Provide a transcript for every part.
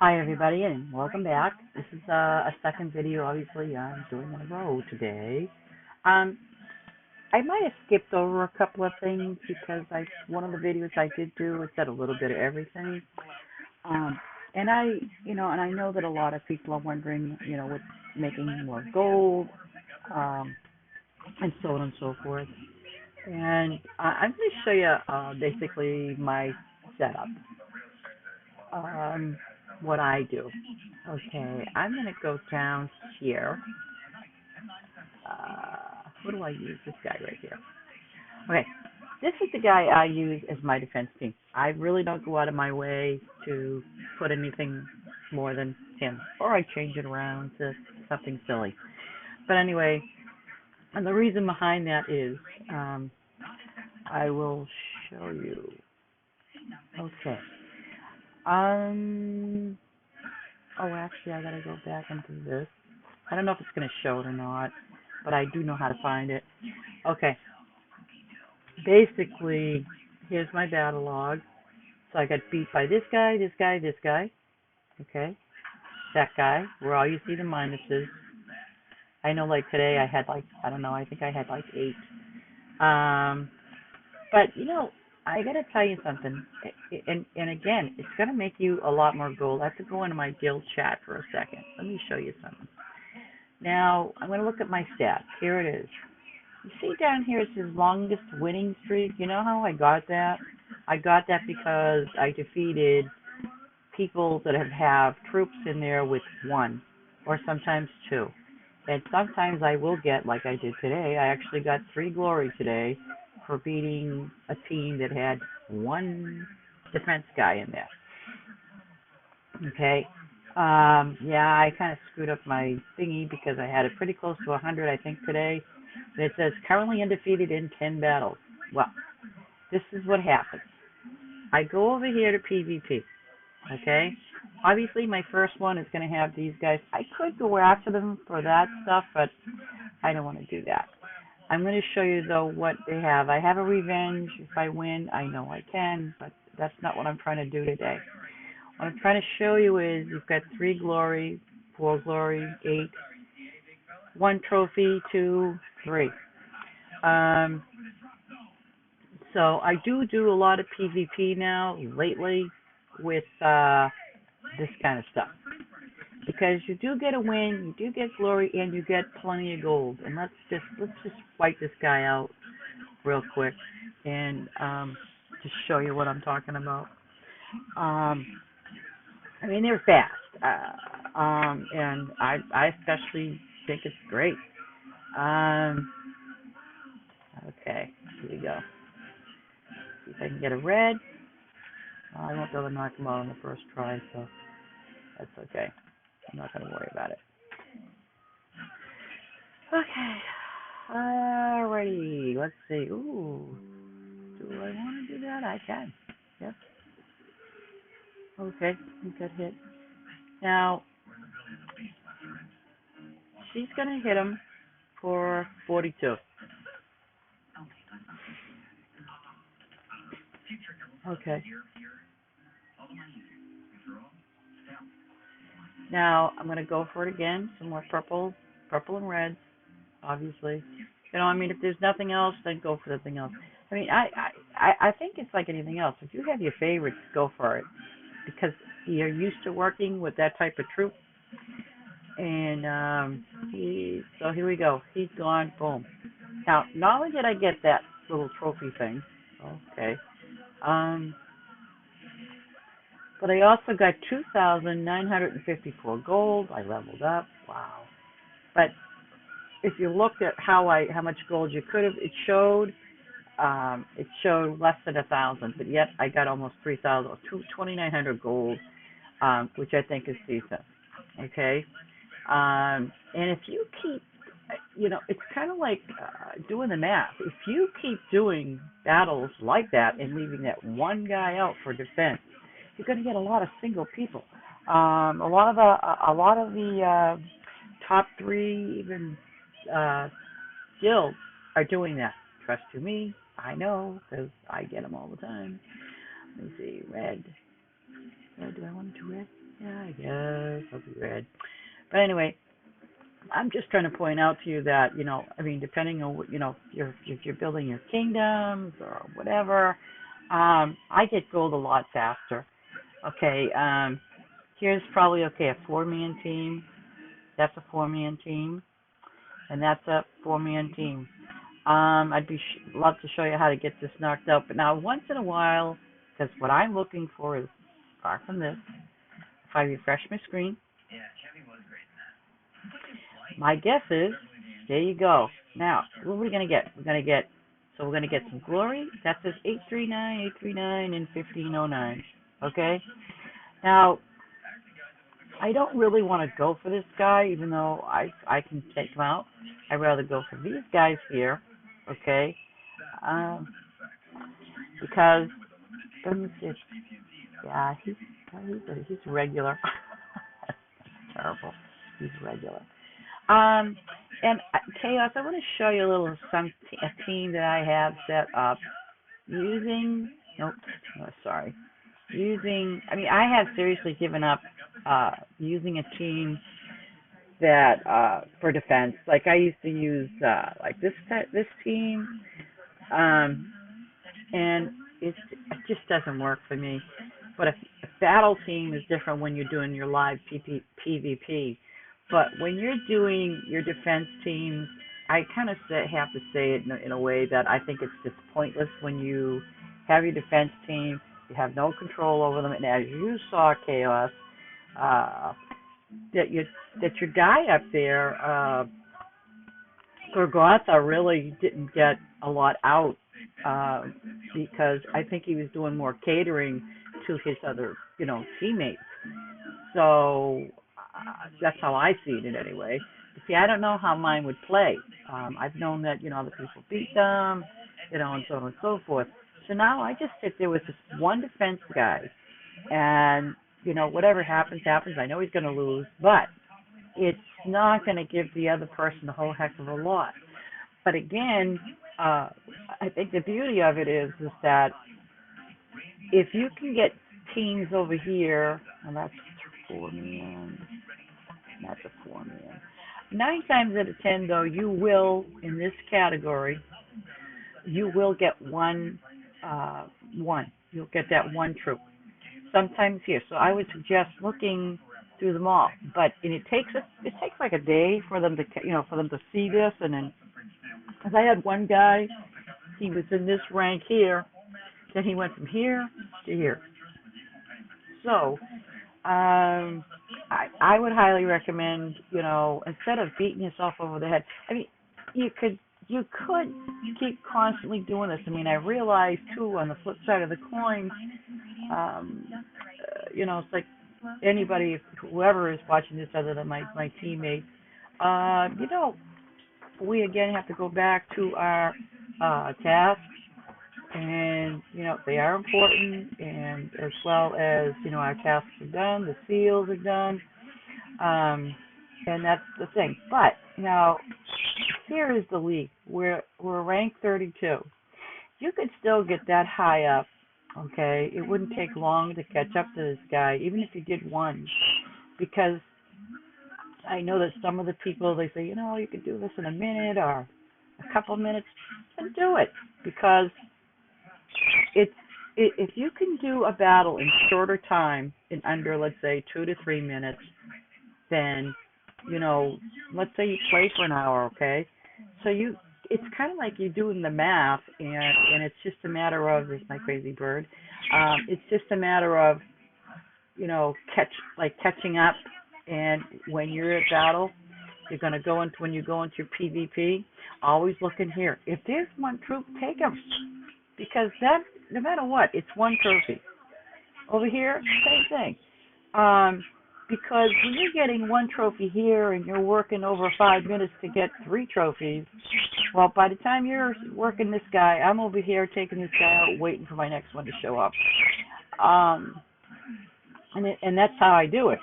Hi everybody and welcome back. This is a second video obviously I'm doing in a row today. Um, I might have skipped over a couple of things because one of the videos I did do it said a little bit of everything. Um, and I know that a lot of people are wondering, what's making more gold, um, and so on and so forth. And I'm going to show you basically my setup, um, what I do. Okay, I'm going to go down here. What do I use? This guy right here. Okay, this is the guy I use as my defense team. I really don't go out of my way to put anything more than him, or I change it around to something silly. But anyway, and the reason behind that is, I will show you. Okay. Um. Oh, actually, I gotta go back into this. I don't know if it's gonna show it or not, but I do know how to find it. Okay, basically, here's my battle log. So I got beat by this guy, this guy, this guy. Okay, that guy, where all you see the minuses. I know, like today, I had like, I don't know, I think I had like 8. But I gotta tell you something, and again, it's gonna make you a lot more gold. I have to go into my guild chat for a second. Let me show you something. Now, I'm gonna look at my stats. Here it is. You see down here it says longest winning streak. You know how I got that? I got that because I defeated people that have troops in there with 1 or sometimes 2. And sometimes I will get, like I did today, I actually got 3 glory today for beating a team that had 1 defense guy in there. Okay. Yeah, I kind of screwed up my thingy because I had it pretty close to 100, I think, today. And it says currently undefeated in 10 battles. Well, this is what happens. I go over here to PvP. Okay. Obviously, my first one is going to have these guys. I could go after them for that stuff, but I don't want to do that. I'm going to show you, though, what they have. I have a revenge. If I win, I know I can, but that's not what I'm trying to do today. What I'm trying to show you is you've got 3 glory, 4 glory, 8, 1 trophy, 2, 3. So I do a lot of PvP now, lately, with this kind of stuff. Because you do get a win, you do get glory, and you get plenty of gold. And let's just wipe this guy out real quick and just show you what I'm talking about. I mean, they're fast, and I especially think it's great. Okay, here we go. See if I can get a red. I won't be able to knock him out on the first try, so that's okay. I'm not going to worry about it. Okay. Alrighty. Let's see. Ooh. Do I want to do that? I can. Yep. Okay. He got hit. Now, she's going to hit him for 42. Okay. Now, I'm going to go for it again. Some more purple and reds, obviously. I mean, if there's nothing else, then go for something else. I mean, I think it's like anything else. If you have your favorites, go for it. Because you're used to working with that type of troop. And so here we go. He's gone. Boom. Now, not only did I get that little trophy thing, okay, but I also got 2,954 gold. I leveled up. Wow. But if you looked at how much gold you could have, it showed less than 1,000, but yet I got almost 3,000, 2,900 gold, which I think is decent. Okay, and if you keep, it's kind of like doing the math. If you keep doing battles like that and leaving that one guy out for defense, you're going to get a lot of single people. A lot of the top 3 even guilds are doing that. Trust you me, I know, because I get them all the time. Let me see, red. Do I want to do red? Yeah, I guess I'll do red. But anyway, I'm just trying to point out to you that, I mean, depending on what, if you're building your kingdoms or whatever, I get gold a lot faster. Okay, here's probably, okay, a four-man team. That's a four-man team, and that's a four-man team. I'd be love to show you how to get this knocked out, but now once in a while, because what I'm looking for is far from this. If I refresh my screen, my guess is, there you go. Now, what are we going to get? So we're going to get some glory. That says 839, and 1509. Okay? Now, I don't really want to go for this guy, even though I can take him out. I'd rather go for these guys here. Okay? Because, let me see. Yeah, he's regular. That's terrible. He's regular. And Chaos, I want to show you a team that I have set up using. Nope. Oh, sorry. I mean, I have seriously given up using a team that for defense. Like I used to use like this team, and it just doesn't work for me. But a battle team is different when you're doing your live PvP. But when you're doing your defense teams, I kind of have to say it in a way that I think it's just pointless when you have your defense team, you have no control over them, and as you saw, Chaos, that your guy up there, Gorgotha, really didn't get a lot out because I think he was doing more catering to his other, teammates. So that's how I see it anyway. But see, I don't know how mine would play. I've known that, other people beat them, and so on and so forth. So now I just sit there with this one defense guy, and, whatever happens, happens. I know he's going to lose, but it's not going to give the other person a whole heck of a lot. But again, I think the beauty of it is that if you can get teams over here, and that's 4-man, that's a 4-man. 9 times out of 10, though, you will, in this category, you will get one. You'll get that one troop. Sometimes here. So I would suggest looking through them all. But and it takes like a day for them to see this, and then because I had one guy, he was in this rank here, then he went from here to here. So I would highly recommend, instead of beating yourself over the head. I mean, you could keep constantly doing this. I mean, I realize too, on the flip side of the coin, it's like anybody, whoever is watching this other than my teammates, we again have to go back to our tasks, and they are important, and as well as our tasks are done, the seals are done, and that's the thing. But now here is the league. We're ranked 32. You could still get that high up. Okay, it wouldn't take long to catch up to this guy, even if you did one, because I know that some of the people, they say, you could do this in a minute or a couple minutes, and do it, because if you can do a battle in shorter time, in under, let's say, 2 to 3 minutes, then, let's say you play for an hour, okay? So it's kind of like you're doing the math, and it's just a matter of, there's my crazy bird, it's just a matter of, catching up, and when you're at battle, when you go into your PvP, always look in here. If there's one troop, take them, because that, no matter what, it's one trophy. Over here, same thing. Because when you're getting one trophy here and you're working over 5 minutes to get 3 trophies, well, by the time you're working this guy, I'm over here taking this guy out, waiting for my next one to show up. And that's how I do it.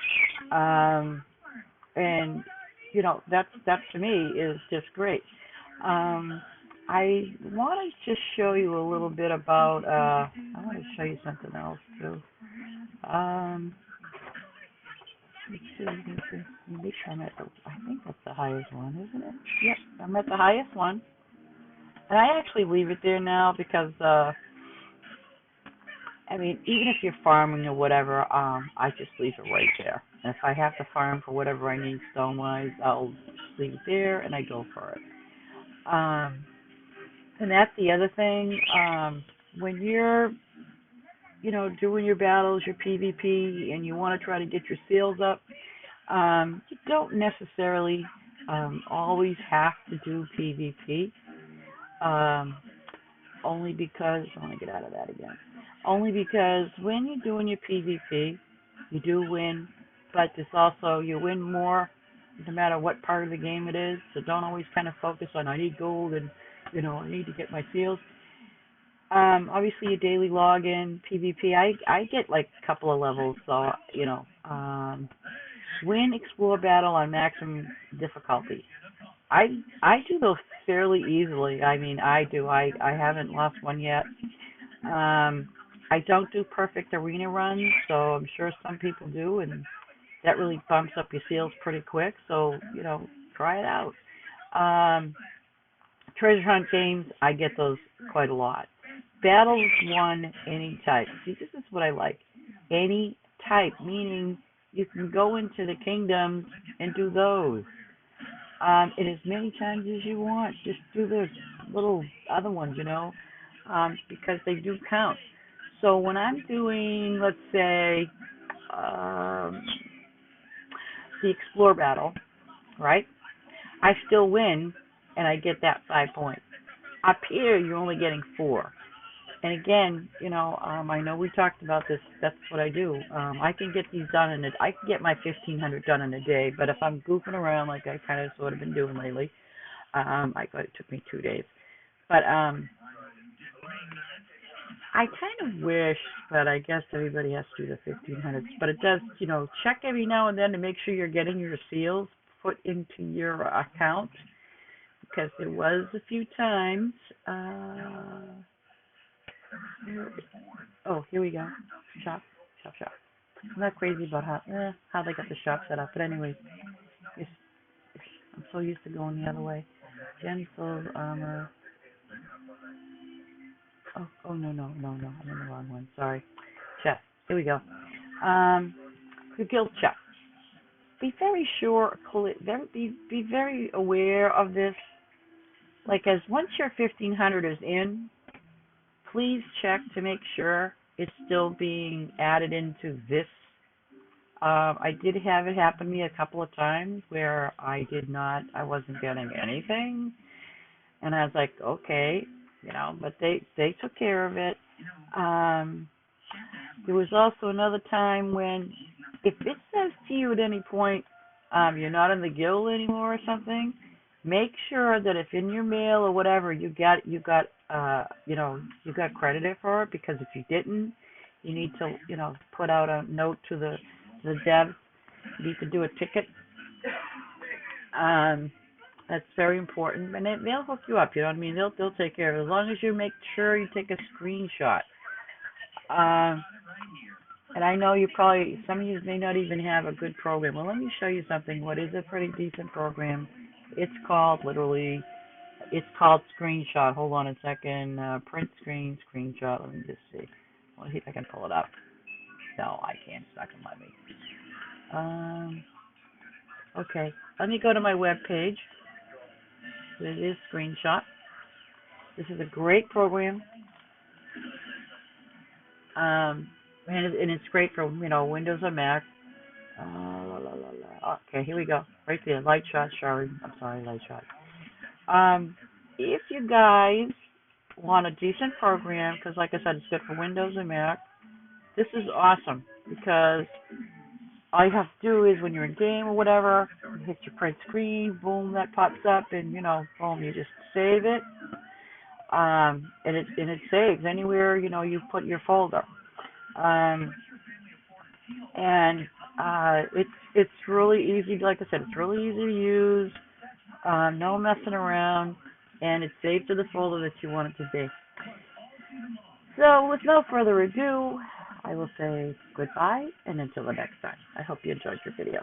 And that to me is just great. I want to just show you a little bit about. I want to show you something else too. Um, let's see, make sure I'm at the, I think that's the highest one, isn't it? Yep, I'm at the highest one. And I actually leave it there now because, I mean, even if you're farming or whatever, I just leave it right there. And if I have to farm for whatever I need stone-wise, I'll just leave it there and I go for it. Um, and that's the other thing. When you're, doing your battles, your PvP, and you want to try to get your seals up, you don't necessarily always have to do PvP. Um, only because, I want to get out of that again. Only because when you're doing your PvP, you do win, but it's also, you win more no matter what part of the game it is. So don't always kind of focus on, I need gold and, I need to get my seals. Obviously your daily login, PvP, I get like a couple of levels, so, win explore battle on maximum difficulty. I I do those fairly easily. I mean, I do. I haven't lost one yet. I don't do perfect arena runs, so I'm sure some people do, and that really bumps up your seals pretty quick. So try it out. Um, treasure hunt games, I get those quite a lot. Battles won any type. See, this is what I like. Any type, meaning you can go into the kingdoms and do those. And as many times as you want. Just do the little other ones, because they do count. So when I'm doing, let's say, um, the explore battle, right? I still win, and I get that 5 points. Up here, you're only getting 4. And again, I know we talked about this. That's what I do. I can get these done I can get my 1,500 done in a day. But if I'm goofing around like I kind of sort of been doing lately, it took me 2 days. But I kind of wish, but I guess everybody has to do the 1,500s. But it does, check every now and then to make sure you're getting your seals put into your account, because there was a few times. Oh, here we go. Shop, shop, shop. I'm not crazy about how they got the shop set up, but anyway, it's, I'm so used to going the other way. Gentle armor. Oh no, I'm in the wrong one. Sorry. Chest. Here we go. The guild chest. Be very sure, be very aware of this. Like, as once your 1,500 is in, please check to make sure it's still being added into this. I did have it happen to me a couple of times where I wasn't getting anything, and I was like, okay, but they took care of it. Um, there was also another time when, if it says to you at any point, you're not in the guild anymore or something, make sure that if in your mail or whatever you got credited for it, because if you didn't, you need to put out a note to the devs. You need to do a ticket. That's very important, and they'll hook you up. You know what I mean? They'll take care of it as long as you make sure you take a screenshot. And I know some of you may not even have a good program. Well, let me show you something. What is a pretty decent program? It's called Screenshot. Hold on a second. Print screen, Screenshot. Let me just see. Let's see if I can pull it up. No, I can't. It's not going to let me. Okay. Let me go to my web page. It is Screenshot. This is a great program. And it's great for, Windows or Mac. Okay, here we go. Right there, Light Shot. I'm sorry, Light Shot. If you guys want a decent program, because like I said, it's good for Windows and Mac, this is awesome, because all you have to do is, when you're in game or whatever, you hit your print screen, boom, that pops up, and boom, you just save it. And it saves anywhere you put your folder. And it's really easy. Like I said, it's really easy to use. No messing around, and it's saved to the folder that you want it to be. So, with no further ado, I will say goodbye and until the next time. I hope you enjoyed your video.